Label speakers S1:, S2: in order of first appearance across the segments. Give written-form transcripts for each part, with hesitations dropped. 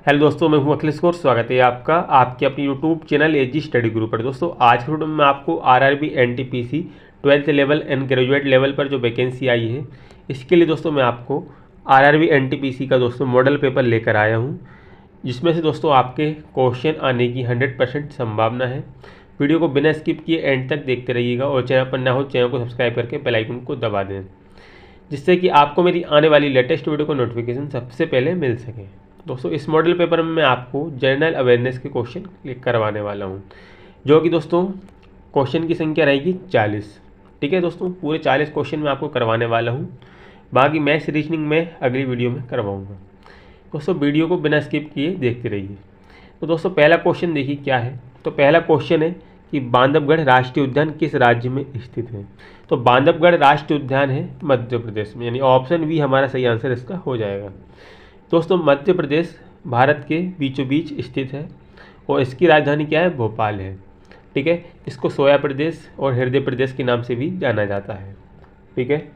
S1: Hello दोस्तों, मैं हूं अखिलेश कौर। स्वागत है आपका आपके अपनी यूट्यूब चैनल एजी स्टडी ग्रुप पर। दोस्तों आज के वीडियो में मैं आपको RRB NTPC 12th level and graduate level पर जो वैकेंसी आई है इसके लिए दोस्तों मैं आपको आरआरबी एनटीपीसी का दोस्तों मॉडल पेपर लेकर आया हूं, जिसमें से दोस्तों आपके क्वेश्चन आने की 100% संभावना है। वीडियो को बिना स्किप किए एंड तक देखते रहिएगा और चैनल पर ना हो चैनल को सब्सक्राइब करके बेल आइकन को दबा दें, जिससे कि आपको मेरी आने वाली लेटेस्ट वीडियो को नोटिफिकेशन सबसे पहले मिल सके। दोस्तों इस मॉडल पेपर में मैं आपको जनरल अवेयरनेस के क्वेश्चन क्लिक करवाने वाला हूं, जो कि दोस्तों क्वेश्चन की संख्या रहेगी 40। ठीक है दोस्तों, पूरे 40 क्वेश्चन मैं आपको करवाने वाला हूं। बाकी मैथ्स रीजनिंग में अगली वीडियो में करवाऊंगा। दोस्तों वीडियो को बिना स्किप किए देखते रहिए। तो दोस्तों पहला क्वेश्चन देखिए क्या है। तो पहला क्वेश्चन है कि बांधवगढ़ राष्ट्रीय उद्यान किस राज्य में स्थित है। तो बांधवगढ़ राष्ट्रीय उद्यान है मध्य प्रदेश में, यानी ऑप्शन बी हमारा सही आंसर इसका हो जाएगा। दोस्तों मध्य प्रदेश भारत के बीचों बीच स्थित है और इसकी राजधानी क्या है, भोपाल है। ठीक है, इसको सोया प्रदेश और हृदय प्रदेश के नाम से भी जाना जाता है। ठीक है,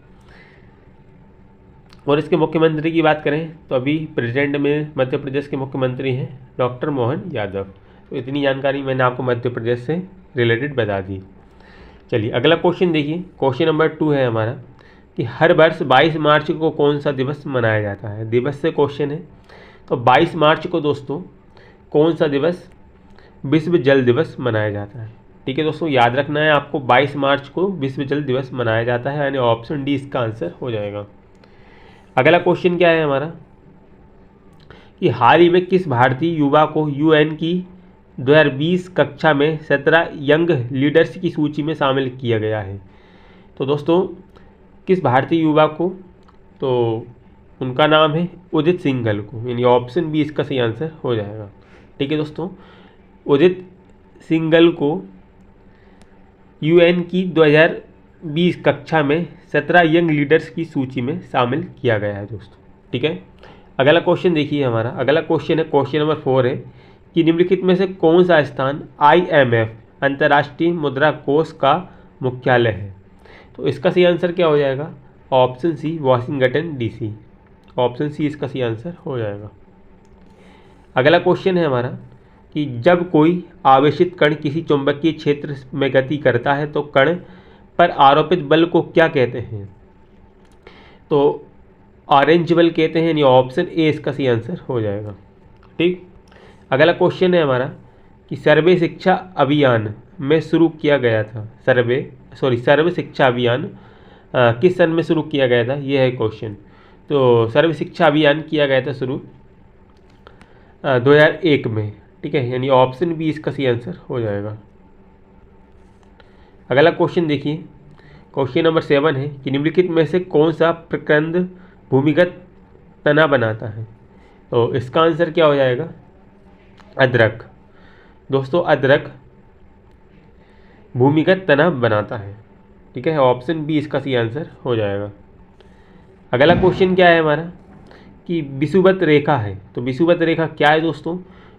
S1: और इसके मुख्यमंत्री की बात करें तो अभी प्रेजेंट में मध्य प्रदेश के मुख्यमंत्री हैं डॉक्टर मोहन यादव। तो इतनी जानकारी मैंने आपको मध्य प्रदेश से रिलेटेड बता दी। चलिए अगला क्वेश्चन देखिए। क्वेश्चन नंबर 2 है हमारा कि हर वर्ष 22 मार्च को कौन सा दिवस मनाया जाता है। दिवस से क्वेश्चन है। तो 22 मार्च को दोस्तों कौन सा दिवस, विश्व जल दिवस मनाया जाता है। ठीक है दोस्तों, याद रखना है आपको 22 मार्च को विश्व जल दिवस मनाया जाता है, यानी ऑप्शन डी इसका आंसर हो जाएगा। अगला क्वेश्चन क्या है हमारा कि हाल ही में किस भारतीय युवा को यूएन की 2020 कक्षा में 17 यंग लीडर्स की सूची में शामिल किया गया है। तो दोस्तों किस भारतीय युवा को, तो उनका नाम है उदित सिंघल को, यानी ऑप्शन बी इसका सही आंसर हो जाएगा। ठीक है दोस्तों, उदित सिंघल को यूएन की 2020 कक्षा में 17 यंग लीडर्स की सूची में शामिल किया गया है दोस्तों। ठीक है, अगला क्वेश्चन देखिए हमारा। अगला क्वेश्चन है क्वेश्चन नंबर 4 है कि निम्नलिखित में से कौन सा स्थान IMF अंतर्राष्ट्रीय मुद्रा कोष का मुख्यालय है। तो इसका सही आंसर क्या हो जाएगा, option C Washington DC। Option C इसका सही आंसर हो जाएगा। अगला क्वेश्चन है हमारा कि जब कोई आवेशित कण किसी चुंबकीय क्षेत्र में गति करता है तो कण पर आरोपित बल को क्या कहते हैं। तो ऑरेंज बल कहते हैं, यानी ऑप्शन ए इसका सही आंसर हो जाएगा। ठीक, अगला क्वेश्चन है हमारा कि सर्वे शिक्षा अभियान में शुरू किया गया था। सर्व शिक्षा अभियान किस सन में शुरू किया गया था, यह है क्वेश्चन। तो सर्व शिक्षा अभियान किया गया था शुरू 2001 में। ठीक है, यानी ऑप्शन बी इसका सही आंसर हो जाएगा। अगला क्वेश्चन देखिए। क्वेश्चन नंबर 7 है कि निम्नलिखित में से कौन सा प्रकंद भूमिगत तना बनाता है। तो इसका आंसर क्या हो जाएगा, अदरक। दोस्तों अदरक भूमिगत तना बनाता है। ठीक है, ऑप्शन बी इसका सही आंसर हो जाएगा। अगला क्वेश्चन क्या है हमारा कि विषुवत रेखा है। तो विषुवत रेखा क्या है दोस्तों,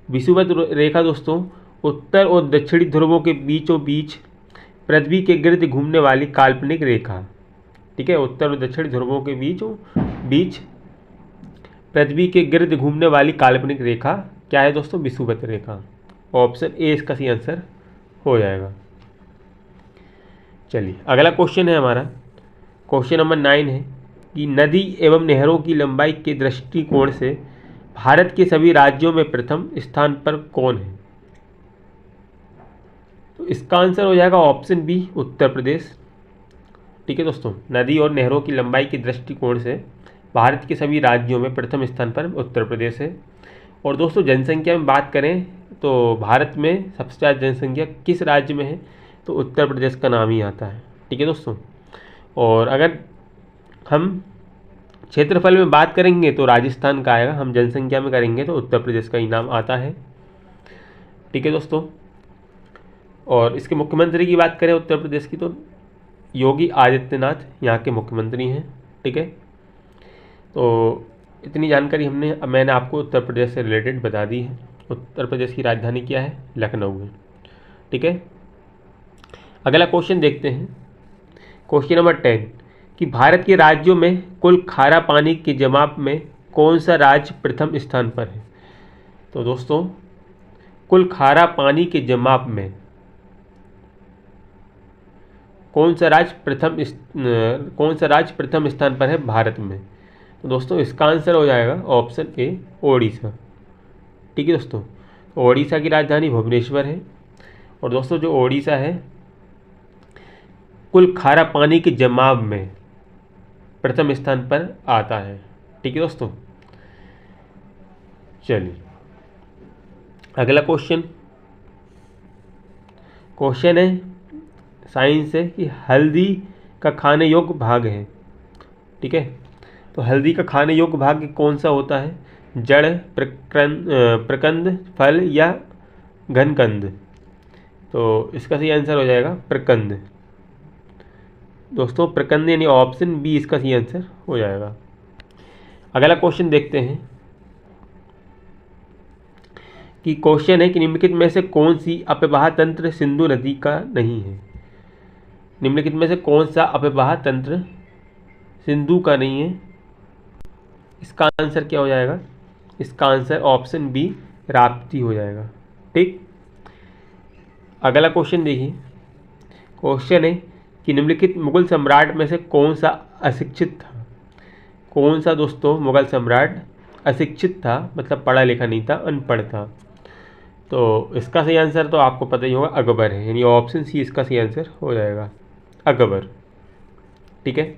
S1: विषुवत रेखा दोस्तों उत्तर और दक्षिणी ध्रुवों के बीचों बीच पृथ्वी के गिर्द घूमने वाली काल्पनिक रेखा। ठीक है, उत्तर और दक्षिणी ध्रुवों के बीचों बीच पृथ्वी के गिर्द घूमने वाली काल्पनिक रेखा क्या है दोस्तों, विषुवत रेखा। ऑप्शन ए इसका सही आंसर हो जाएगा। चलिए अगला क्वेश्चन है हमारा क्वेश्चन नंबर 9 है कि नदी एवं नहरों की लंबाई के दृष्टिकोण से भारत के सभी राज्यों में प्रथम स्थान पर कौन है। तो इसका आंसर हो जाएगा ऑप्शन बी उत्तर प्रदेश। ठीक है दोस्तों, नदी और नहरों की लंबाई के दृष्टिकोण से भारत के सभी राज्यों में प्रथम स्थान पर उत्तर प्रदेश है। और दोस्तों जनसंख्या में बात करें तो भारत में सबसे ज़्यादा जनसंख्या किस राज्य में है, तो उत्तर प्रदेश का नाम ही आता है। ठीक है दोस्तों, और अगर हम क्षेत्रफल में बात करेंगे तो राजस्थान का आएगा, हम जनसंख्या में करेंगे तो उत्तर प्रदेश का ही नाम आता है। ठीक है दोस्तों, और इसके मुख्यमंत्री की बात करें उत्तर प्रदेश की तो योगी आदित्यनाथ यहाँ के मुख्यमंत्री हैं। ठीक है, तो इतनी जानकारी मैंने आपको उत्तर प्रदेश से रिलेटेड बता दी है। उत्तर प्रदेश की राजधानी क्या है, लखनऊ है। ठीक है, अगला क्वेश्चन देखते हैं। क्वेश्चन नंबर 10 कि भारत के राज्यों में कुल खारा पानी के जमाव में कौन सा राज्य प्रथम स्थान पर है। तो दोस्तों कुल खारा पानी के जमाव में कौन सा राज्य प्रथम स्थान पर है भारत में? तो दोस्तों इसका आंसर हो जाएगा ऑप्शन ए ओडिशा। ठीक है दोस्तों, ओडिशा की राजधानी भुवनेश्वर है। और दोस्तों जो ओडिशा है कुल खारा पानी के जमाव में प्रथम स्थान पर आता है। ठीक है दोस्तों, चलिए अगला क्वेश्चन है साइंस है कि हल्दी का खाने योग्य भाग है। ठीक है, तो हल्दी का खाने योग्य भाग कौन सा होता है? जड़, प्रकंद, फल या घनकंद? तो इसका सही आंसर हो जाएगा प्रकंद। दोस्तों प्रकंद यानी ऑप्शन बी इसका सही आंसर हो जाएगा। अगला क्वेश्चन देखते हैं कि क्वेश्चन है कि निम्नलिखित में से कौन सी अपवाह तंत्र सिंधु नदी का नहीं है? निम्नलिखित में से कौन सा अपवाह तंत्र सिंधु का नहीं है? इसका आंसर क्या हो जाएगा? इसका आंसर ऑप्शन बी राप्ती हो जाएगा। ठीक, अगला क्वेश्चन देखिए। क्वेश्चन है कि निम्नलिखित मुगल सम्राट में से कौन सा अशिक्षित था? कौन सा दोस्तों मुगल सम्राट अशिक्षित था, मतलब पढ़ा लिखा नहीं था, अनपढ़ था? तो इसका सही आंसर तो आपको पता ही होगा, अकबर है, यानी ऑप्शन सी इसका सही आंसर हो जाएगा, अकबर। ठीक है,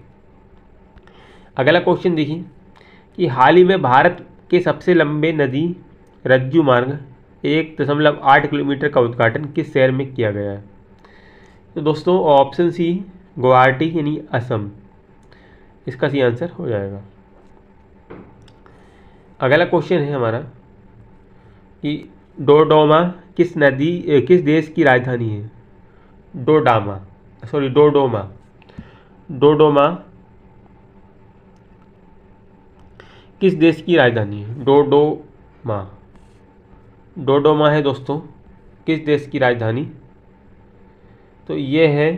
S1: अगला क्वेश्चन देखिए कि हाल ही में भारत के सबसे लंबे नदी रज्जू मार्ग 1.8 किलोमीटर का उद्घाटन किस शहर में किया गया है? तो दोस्तों ऑप्शन सी गुवाहाटी यानी असम, इसका सही आंसर हो जाएगा। अगला क्वेश्चन है हमारा कि डोडोमा किस देश की राजधानी है? डोडोमा किस देश की राजधानी है? डोडोमा है दोस्तों किस देश की राजधानी? तो ये है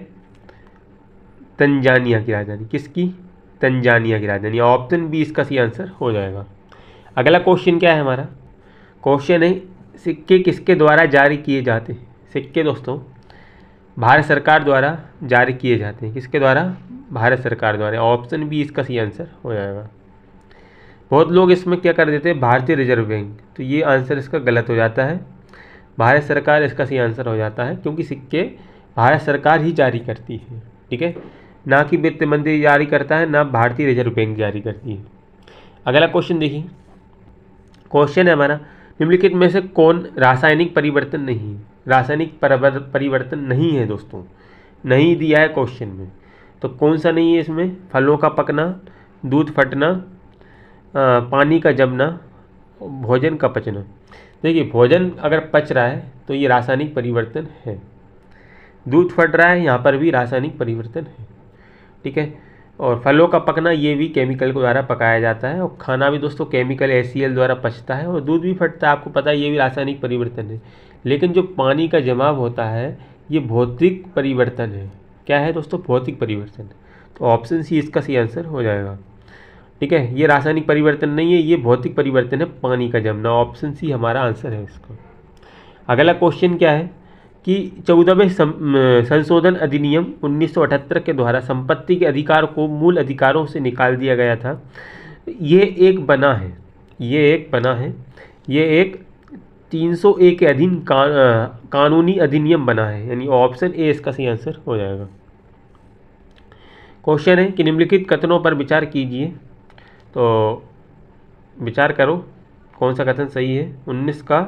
S1: तंजानिया की राजधानी। किसकी? तंजानिया की राजधानी। ऑप्शन बी इसका सही आंसर हो जाएगा। अगला क्वेश्चन क्या है हमारा? क्वेश्चन है सिक्के किसके द्वारा जारी किए जाते हैं? सिक्के दोस्तों भारत सरकार द्वारा जारी किए जाते हैं। किसके द्वारा? भारत सरकार द्वारा। ऑप्शन बी इसका सही आंसर हो जाएगा। बहुत लोग इसमें क्या कर देते हैं, भारतीय रिजर्व बैंक, तो ये आंसर इसका गलत हो जाता है। भारत सरकार इसका सही आंसर हो जाता है, क्योंकि सिक्के भारत सरकार ही जारी करती है। ठीक है, ना कि वित्त मंत्री जारी करता है, ना भारतीय रिजर्व बैंक जारी करती है। अगला क्वेश्चन देखिए। क्वेश्चन है हमारा निम्नलिखित में से कौन रासायनिक परिवर्तन नहीं? रासायनिक परिवर्तन नहीं है दोस्तों, नहीं दिया है क्वेश्चन में, तो कौन सा नहीं है इसमें? फलों का पकना, दूध फटना, पानी का जमना, भोजन का पचना। देखिए भोजन अगर पच रहा है तो ये रासायनिक परिवर्तन है, दूध फट रहा है यहाँ पर भी रासायनिक परिवर्तन है। ठीक है, और फलों का पकना ये भी केमिकल के द्वारा पकाया जाता है, और खाना भी दोस्तों केमिकल HCl द्वारा पचता है, और दूध भी फटता है, आपको पता है, ये भी रासायनिक परिवर्तन है। लेकिन जो पानी का जमाव होता है ये भौतिक परिवर्तन है। क्या है दोस्तों? भौतिक परिवर्तन। तो ऑप्शन सी इसका सही आंसर हो जाएगा। ठीक है, ये रासायनिक परिवर्तन नहीं है, ये भौतिक परिवर्तन है, पानी का जमना। ऑप्शन सी हमारा आंसर है इसका। अगला क्वेश्चन क्या है कि 14वें संशोधन अधिनियम 1978 के द्वारा संपत्ति के अधिकार को मूल अधिकारों से निकाल दिया गया था। ये एक बना है, ये एक 301 के अधीन कानूनी अधिनियम बना है, यानी ऑप्शन ए इसका सही आंसर हो जाएगा। क्वेश्चन है कि निम्नलिखित कथनों पर विचार कीजिए, तो विचार करो कौन सा कथन सही है। 19 का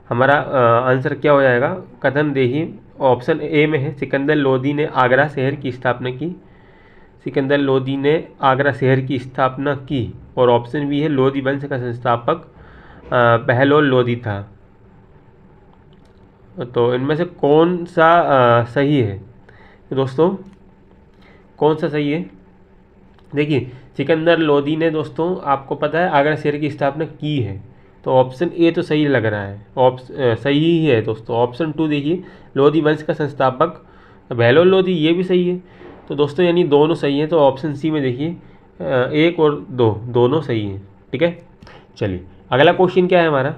S1: हमारा आंसर क्या हो जाएगा? कथन देखिए, ऑप्शन ए में है सिकंदर लोदी ने आगरा शहर की स्थापना की। सिकंदर लोदी ने आगरा शहर की स्थापना की। और ऑप्शन बी है लोदी वंश का संस्थापक बहलोल लोदी था। तो इनमें से कौन सा सही है? तो दोस्तों कौन सा सही है? देखिए सिकंदर लोदी ने दोस्तों आपको पता है आगरा शहर की स्थापना की है, तो ऑप्शन ए तो सही लग रहा है, सही ही है दोस्तों। ऑप्शन 2 देखिए, लोदी वंश का संस्थापक बहलोल लोदी, ये भी सही है। तो दोस्तों यानी दोनों सही हैं, तो ऑप्शन सी में देखिए 1 और 2 दोनों सही हैं। ठीक है, चलिए अगला क्वेश्चन क्या है हमारा?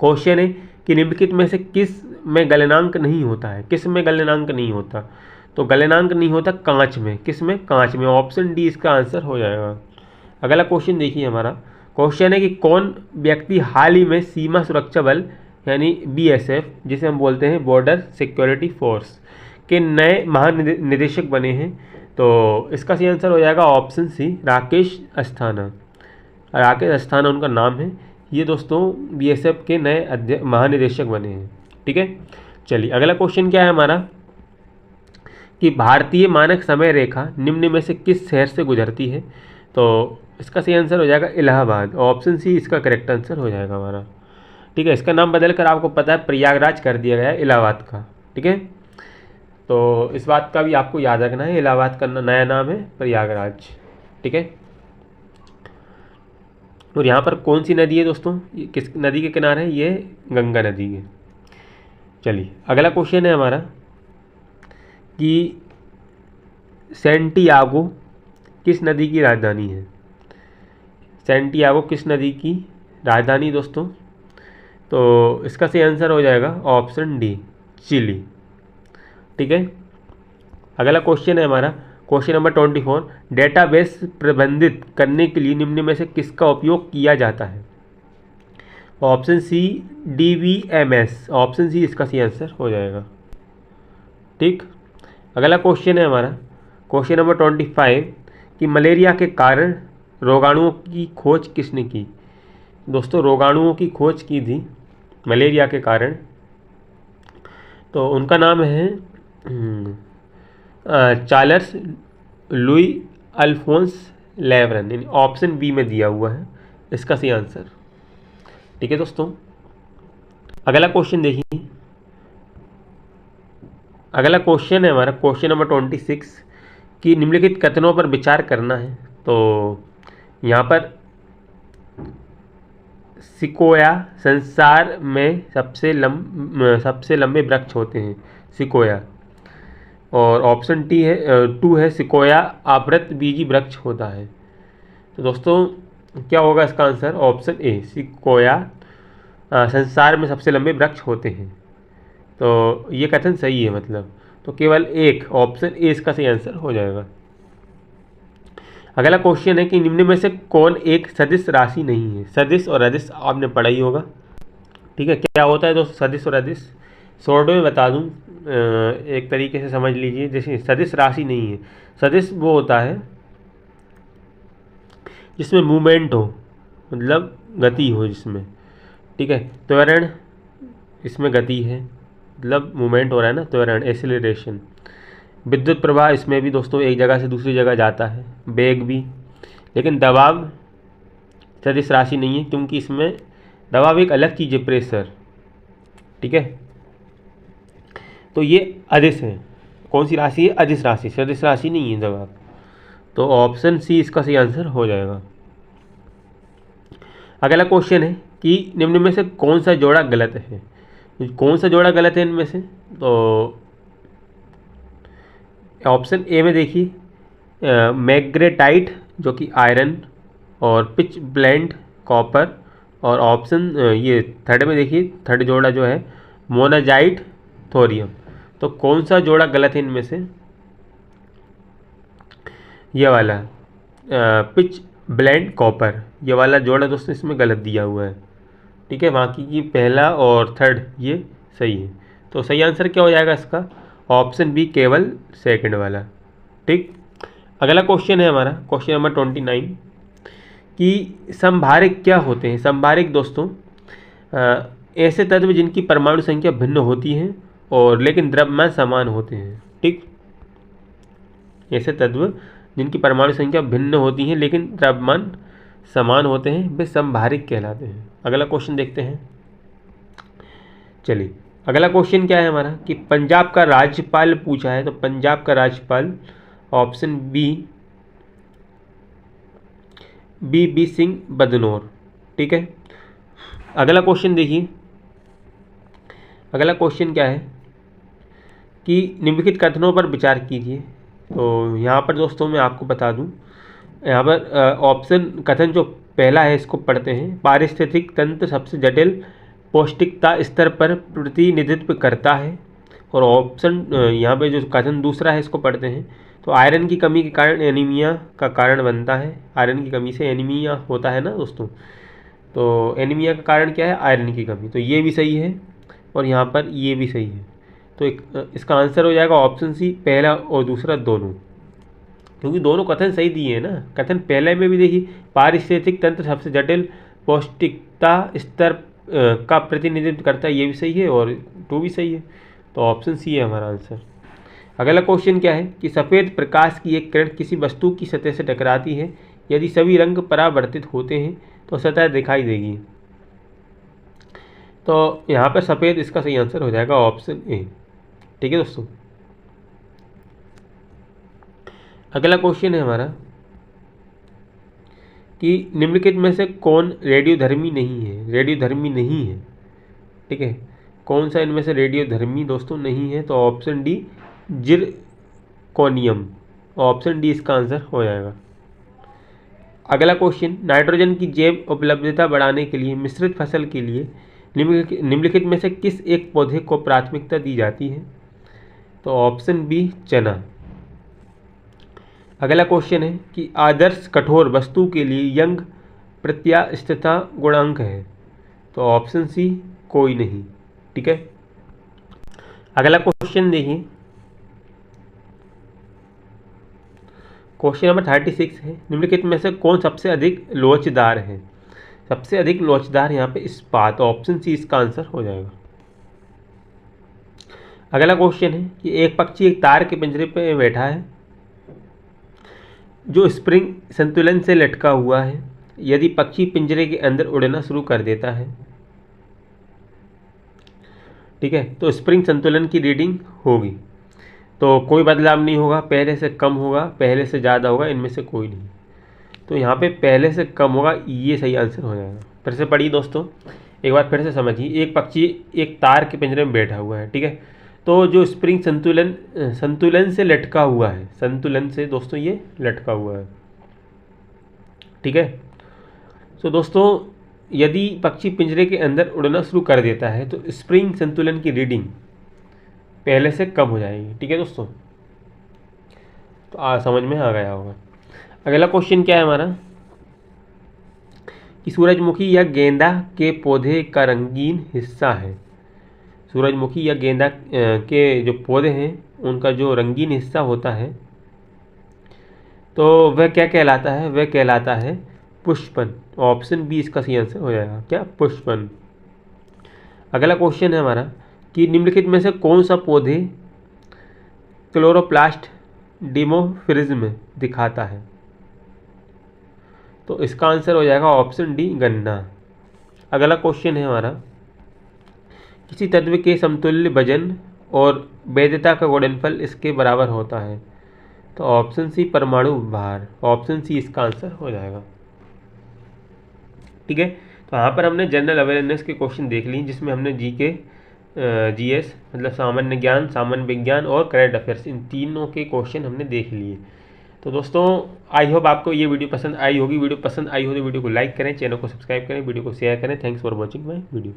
S1: क्वेश्चन है कि निम्नलिखित में से किस में गलनांक नहीं होता है, किस में गलनांक नहीं होता, तो गलनांक नहीं होता कांच में, किस में, कांच में। ऑप्शन डी इसका आंसर हो जाएगा। अगला क्वेश्चन देखिए हमारा, क्वेश्चन है कि कौन व्यक्ति हाल ही में सीमा सुरक्षा बल यानी बीएसएफ, जिसे हम बोलते हैं बॉर्डर सिक्योरिटी फोर्स, के नए महानिदेशक बने हैं, तो इसका सही आंसर हो जाएगा ऑप्शन सी, राकेश अस्थाना। राकेश अस्थाना उनका नाम है। ये दोस्तों बीएसएफ के नए महानिदेशक बने हैं। ठीक है, चलिए अगला क्वेश्चन क्या है हमारा कि भारतीय मानक समय रेखा निम्न में से किस शहर से गुजरती है, तो इसका सही आंसर हो जाएगा इलाहाबाद। ऑप्शन सी इसका करेक्ट आंसर हो जाएगा हमारा। ठीक है, इसका नाम बदलकर आपको पता है प्रयागराज कर दिया गया है इलाहाबाद का। ठीक है, तो इस बात का भी आपको याद रखना है, इलाहाबाद का नया नाम है प्रयागराज। ठीक है, और यहाँ पर कौन सी नदी है दोस्तों, ये किस नदी के किनारे है, ये गंगा नदी है। चलिए अगला क्वेश्चन है हमारा कि सैंटियागो किस नदी की राजधानी है। सैंटियागो किस नदी की राजधानी दोस्तों, तो इसका सही आंसर हो जाएगा ऑप्शन डी, चिली। ठीक है, अगला क्वेश्चन है हमारा क्वेश्चन नंबर 24, डेटाबेस प्रबंधित करने के लिए निम्न में से किसका उपयोग किया जाता है। Option C DBMS, option C इसका सही आंसर हो जाएगा। ठीक, अगला क्वेश्चन है हमारा क्वेश्चन नंबर 25 कि मलेरिया के कारण रोगाणुओं की खोज किसने की। दोस्तों रोगाणुओं की खोज की थी मलेरिया के कारण, तो उनका नाम है चार्ल्स लुई अल्फोंस लेवरन, यानी ऑप्शन बी में दिया हुआ है इसका सही आंसर। ठीक है दोस्तों, अगला क्वेश्चन देखिए, अगला क्वेश्चन है हमारा क्वेश्चन नंबर 26 कि निम्नलिखित कथनों पर विचार करना है। तो यहाँ पर सिकोया संसार में सबसे लंबे वृक्ष होते हैं, सिकोया। और ऑप्शन 2 है सिकोया आवृत बीजी वृक्ष होता है। तो दोस्तों क्या होगा इसका आंसर, ऑप्शन ए, सिकोया संसार में सबसे लंबे वृक्ष होते हैं। तो ये कथन सही है, मतलब तो केवल एक, ऑप्शन ए इसका सही आंसर हो जाएगा। अगला क्वेश्चन है कि निम्न में से कौन एक सदिश राशि नहीं है। सदिश और अदिश आपने पढ़ा ही होगा। ठीक है, क्या होता है दोस्तों सदिश और अदिश, शॉर्ट में बता दूं, एक तरीके से समझ लीजिए। जैसे सदिश राशि नहीं है, सदिश वो होता है जिसमें मूवमेंट हो, मतलब गति हो जिसमें। ठीक है, त्वरण इसमें गति है, मतलब मूवमेंट हो रहा है ना, त्वरण एक्सेलरेशन। विद्युत प्रवाह इसमें भी दोस्तों एक जगह से दूसरी जगह जाता है, वेग भी। लेकिन दबाव सदिश राशि नहीं है, क्योंकि इसमें दबाव एक अलग चीज़ है, प्रेशर। ठीक है, तो ये अदिश है। कौन सी राशि है, अदिश राशि, सदिश राशि नहीं है दबाव। तो ऑप्शन सी इसका सही आंसर हो जाएगा। अगला क्वेश्चन है कि निम्न में से कौन सा जोड़ा गलत है। कौन सा जोड़ा गलत है इनमें से, तो ऑप्शन ए में देखिए मैग्नेटाइट जो कि आयरन, और पिच ब्लेंड कॉपर, और ऑप्शन ये थर्ड में देखिए, थर्ड जोड़ा जो है मोनाजाइट थोरियम। तो कौन सा जोड़ा गलत है इनमें से, ये वाला पिच ब्लेंड कॉपर, ये वाला जोड़ा दोस्तों इसमें गलत दिया हुआ है। ठीक है, बाकी की पहला और थर्ड ये सही है। तो सही आंसर क्या हो जाएगा इसका, ऑप्शन बी, केवल सेकंड वाला। ठीक, अगला क्वेश्चन है हमारा क्वेश्चन नंबर 29 कि संभारिक क्या होते हैं। संभारिक दोस्तों ऐसे तत्व जिनकी परमाणु संख्या भिन्न होती है और लेकिन द्रव्यमान समान होते हैं। ठीक, ऐसे तत्व जिनकी परमाणु संख्या भिन्न होती है लेकिन द्रव्यमान समान होते हैं, वे संभारिक कहलाते हैं। अगला क्वेश्चन देखते हैं। चलिए अगला क्वेश्चन क्या है हमारा कि पंजाब का राज्यपाल पूछा है। तो पंजाब का राज्यपाल option B, B Singh Badnore. ठीक है, अगला क्वेश्चन देखिए। अगला क्वेश्चन क्या है कि निम्नलिखित कथनों पर विचार कीजिए। तो यहाँ पर दोस्तों मैं आपको बता दूँ, यहाँ पर ऑप्शन कथन जो पहला है इसको पढ़ते हैं, पारिस्थितिक तंत्र सबसे जटिल पौष्टिकता स्तर पर प्रतिनिधित्व करता है। और ऑप्शन यहाँ पे जो कथन दूसरा है इसको पढ़ते हैं। तो आयरन की कमी के कारण एनीमिया का कारण बनता है। आयरन की कमी से एनीमिया होता है ना दोस्तों, तो एनीमिया का कारण क्या है? आयरन की कमी। तो ये भी सही है और यहाँ पर ये भी सही है। तो इसका आंसर हो जाएगा ऑप्शन सी, पहला और दूसरा दोनों, क्योंकि दोनों कथन सही दिए हैं ना। कथन पहले में भी देखिए, पारिस्थितिक तंत्र सबसे जटिल पौष्टिकता स्तर का प्रतिनिधित्व करता है, ये भी सही है और 2 भी सही है। तो ऑप्शन सी है हमारा आंसर। अगला क्वेश्चन क्या है कि सफ़ेद प्रकाश की एक किरण किसी वस्तु की सतह से टकराती है, यदि सभी रंग परावर्तित होते हैं तो सतह दिखाई देगी। तो यहाँ पर सफ़ेद इसका सही आंसर हो जाएगा ऑप्शन ए। ठीक है दोस्तों। अगला क्वेश्चन है हमारा कि निम्नलिखित में से कौन रेडियोधर्मी नहीं है? रेडियोधर्मी नहीं है, ठीक है। कौन सा इनमें से रेडियोधर्मी दोस्तों नहीं है? तो option D, zirconium. Option D इसका आंसर हो जाएगा। अगला क्वेश्चन, नाइट्रोजन की जैव उपलब्धता बढ़ाने के लिए मिश्रित फसल के लिए निम्नलिखित में से किस एक पौधे को प्राथमिकता दी जाती है? तो ऑप्शन बी, चना। अगला क्वेश्चन है कि आदर्श कठोर वस्तु के लिए यंग प्रत्यास्थता गुणांक है? तो ऑप्शन सी, कोई नहीं। ठीक है। अगला क्वेश्चन देखिए, क्वेश्चन नंबर 36 है, निम्नलिखित में से कौन सबसे अधिक लोचदार है? सबसे अधिक लोचदार यहाँ पे इस्पात। ऑप्शन सी इसका आंसर हो जाएगा। अगला क्वेश्चन है कि एक पक्षी एक तार के पिंजरे पे बैठा है जो स्प्रिंग संतुलन से लटका हुआ है। यदि पक्षी पिंजरे के अंदर उड़ना शुरू कर देता है, ठीक है, तो स्प्रिंग संतुलन की रीडिंग होगी। तो कोई बदलाव नहीं होगा, पहले से कम होगा, पहले से ज़्यादा होगा, इनमें से कोई नहीं। तो यहाँ पे पहले से कम होगा, ये सही आंसर हो जाएगा। फिर से पढ़िए दोस्तों, एक बार फिर से समझिए। एक पक्षी एक तार के पिंजरे में बैठा हुआ है, ठीक है, तो जो स्प्रिंग संतुलन से लटका हुआ है, संतुलन से दोस्तों ये लटका हुआ है, ठीक है। तो दोस्तों यदि पक्षी पिंजरे के अंदर उड़ना शुरू कर देता है तो स्प्रिंग संतुलन की रीडिंग पहले से कम हो जाएगी। ठीक है दोस्तों, तो समझ में आ गया होगा। अगला क्वेश्चन क्या है हमारा कि सूरजमुखी या गेंदा के पौधे का रंगीन हिस्सा है। सूरजमुखी या गेंदा के जो पौधे हैं उनका जो रंगीन हिस्सा होता है तो वह क्या कहलाता है? वह कहलाता है पुष्पन। ऑप्शन बी इसका सही आंसर हो जाएगा, क्या? पुष्पन। अगला क्वेश्चन है हमारा कि निम्नलिखित में से कौन सा पौधे क्लोरोप्लास्ट डिमोफिरिज्म दिखाता है? तो इसका आंसर हो जाएगा ऑप्शन डी, गन्ना। अगला क्वेश्चन है हमारा, किसी तत्व के समतुल्य वजन और वैधता का गुणनफल इसके बराबर होता है? तो ऑप्शन सी, परमाणु भार। ऑप्शन सी इसका आंसर हो जाएगा। ठीक है, तो यहाँ पर हमने जनरल अवेयरनेस के क्वेश्चन देख लिए, जिसमें हमने जीके, जीएस मतलब सामान्य ज्ञान, सामान्य विज्ञान और करंट अफेयर्स, इन तीनों के क्वेश्चन हमने देख लिए। तो दोस्तों आई होप आपको ये वीडियो पसंद आई होगी। वीडियो पसंद आई हो तो वीडियो को लाइक करें, चैनल को सब्सक्राइब करें, वीडियो को शेयर करें। Thanks for watching my video.